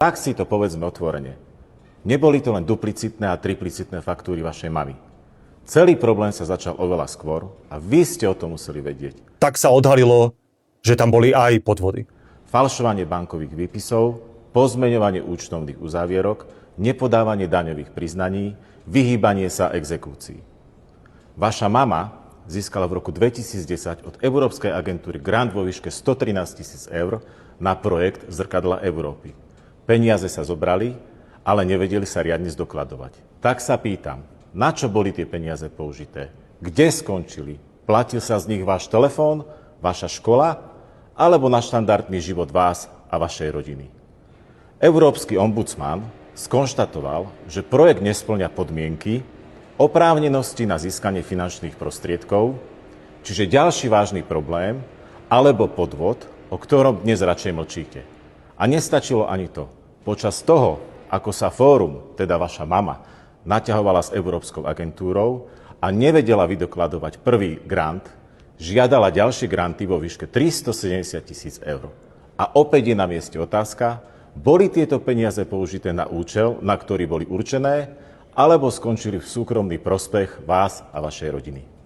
Tak si to povedzme otvorene. Neboli to len duplicitné a triplicitné faktúry vašej mamy. Celý problém sa začal oveľa skôr a vy ste o tom museli vedieť. Tak sa odhalilo, že tam boli aj podvody. Falšovanie bankových výpisov, pozmeňovanie účtovných uzávierok, nepodávanie daňových priznaní, vyhýbanie sa exekúcií. Vaša mama získala v roku 2010 od Európskej agentúry grant vo výške 113 000 eur na projekt Zrkadla Európy. Peniaze sa zobrali, ale nevedeli sa riadne zdokladovať. Tak sa pýtam, na čo boli tie peniaze použité? Kde skončili? Platil sa z nich váš telefón, vaša škola, alebo na štandardný život vás a vašej rodiny? Európsky ombudsman skonštatoval, že projekt nespĺňa podmienky oprávnenosti na získanie finančných prostriedkov, čiže ďalší vážny problém alebo podvod, o ktorom dnes radšej mlčíte. A nestačilo ani to. Počas toho, ako sa fórum, teda vaša mama, naťahovala s Európskou agentúrou a nevedela vydokladovať prvý grant, žiadala ďalšie granty vo výške 370 000 eur. A opäť je na mieste otázka, boli tieto peniaze použité na účel, na ktorý boli určené, alebo skončili v súkromný prospech vás a vašej rodiny?